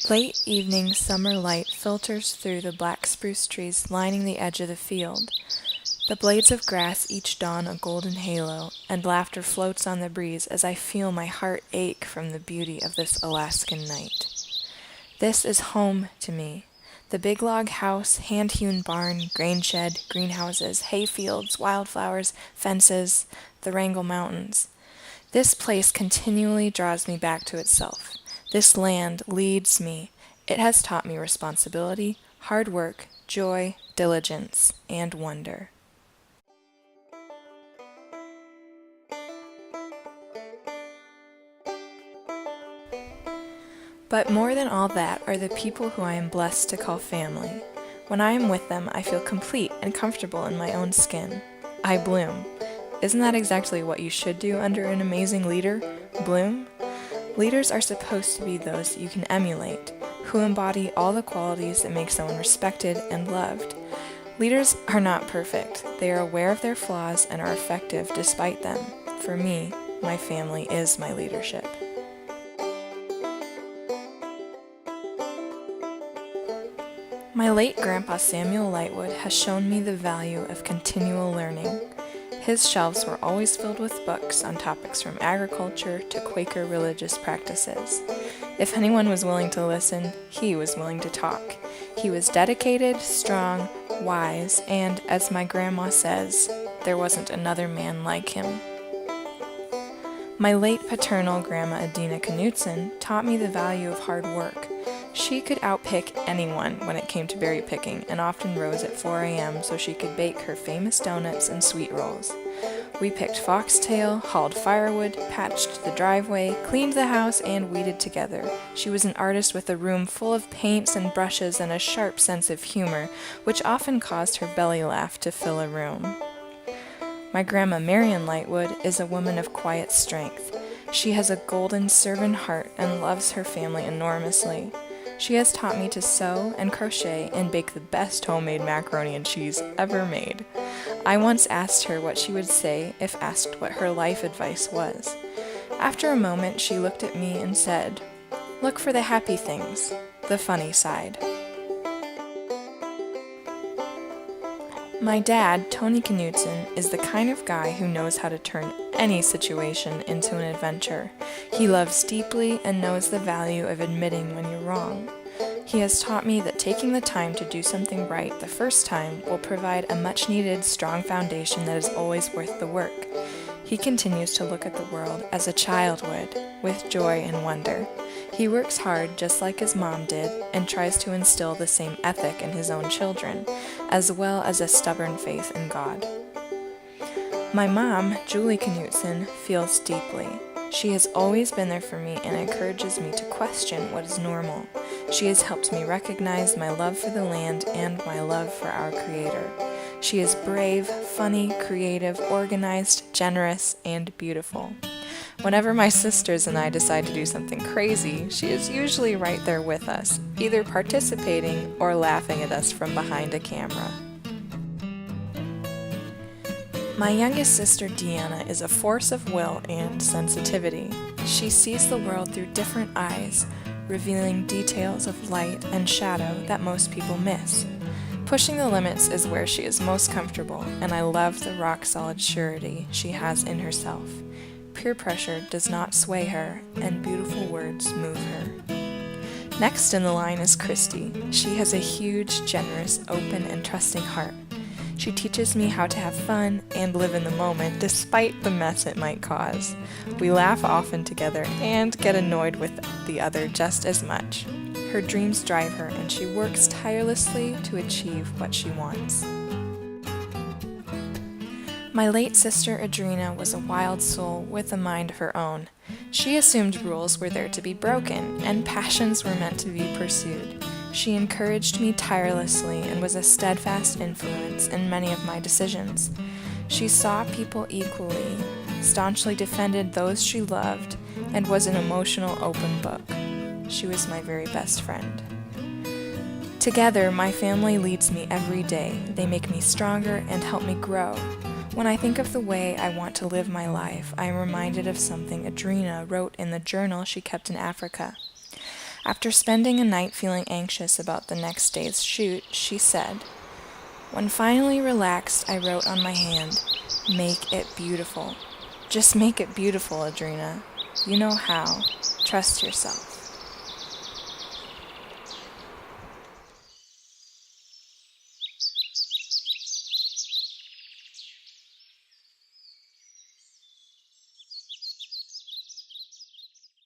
Late evening summer light filters through the black spruce trees lining the edge of the field. The blades of grass each don a golden halo, and laughter floats on the breeze as I feel my heart ache from the beauty of this Alaskan night. This is home to me. The big log house, hand-hewn barn, grain shed, greenhouses, hay fields, wildflowers, fences, the Wrangell Mountains. This place continually draws me back to itself. This land leads me. It has taught me responsibility, hard work, joy, diligence, and wonder. But more than all that are the people who I am blessed to call family. When I am with them, I feel complete and comfortable in my own skin. I bloom. Isn't that exactly what you should do under an amazing leader? Bloom? Leaders are supposed to be those you can emulate, who embody all the qualities that make someone respected and loved. Leaders are not perfect. They are aware of their flaws and are effective despite them. For me, my family is my leadership. My late grandpa Samuel Lightwood has shown me the value of continual learning. His shelves were always filled with books on topics from agriculture to Quaker religious practices. If anyone was willing to listen, he was willing to talk. He was dedicated, strong, wise, and, as my grandma says, there wasn't another man like him. My late paternal grandma Adina Knutson taught me the value of hard work. She could outpick anyone when it came to berry picking and often rose at 4 a.m. so she could bake her famous donuts and sweet rolls. We picked foxtail, hauled firewood, patched the driveway, cleaned the house, and weeded together. She was an artist with a room full of paints and brushes and a sharp sense of humor, which often caused her belly laugh to fill a room. My grandma Marion Lightwood is a woman of quiet strength. She has a golden servant heart and loves her family enormously. She has taught me to sew and crochet and bake the best homemade macaroni and cheese ever made. I once asked her what she would say if asked what her life advice was. After a moment, she looked at me and said, "Look for the happy things, the funny side." My dad, Tony Knutson, is the kind of guy who knows how to turn any situation into an adventure. He loves deeply and knows the value of admitting when you're wrong. He has taught me that taking the time to do something right the first time will provide a much-needed strong foundation that is always worth the work. He continues to look at the world as a child would, with joy and wonder. He works hard just like his mom did and tries to instill the same ethic in his own children, as well as a stubborn faith in God. My mom, Julie Knutson, feels deeply. She has always been there for me and encourages me to question what is normal. She has helped me recognize my love for the land and my love for our Creator. She is brave, funny, creative, organized, generous, and beautiful. Whenever my sisters and I decide to do something crazy, she is usually right there with us, either participating or laughing at us from behind a camera. My youngest sister, Deanna, is a force of will and sensitivity. She sees the world through different eyes, revealing details of light and shadow that most people miss. Pushing the limits is where she is most comfortable, and I love the rock-solid surety she has in herself. Peer pressure does not sway her, and beautiful words move her. Next in the line is Christy. She has a huge, generous, open, and trusting heart. She teaches me how to have fun and live in the moment despite the mess it might cause. We laugh often together and get annoyed with the other just as much. Her dreams drive her and she works tirelessly to achieve what she wants. My late sister Adrena was a wild soul with a mind of her own. She assumed rules were there to be broken and passions were meant to be pursued. She encouraged me tirelessly and was a steadfast influence in many of my decisions. She saw people equally, staunchly defended those she loved, and was an emotional open book. She was my very best friend. Together, my family leads me every day. They make me stronger and help me grow. When I think of the way I want to live my life, I am reminded of something Adrena wrote in the journal she kept in Africa. After spending a night feeling anxious about the next day's shoot, she said, "When finally relaxed, I wrote on my hand, 'Make it beautiful.' Just make it beautiful, Adrena. You know how. Trust yourself."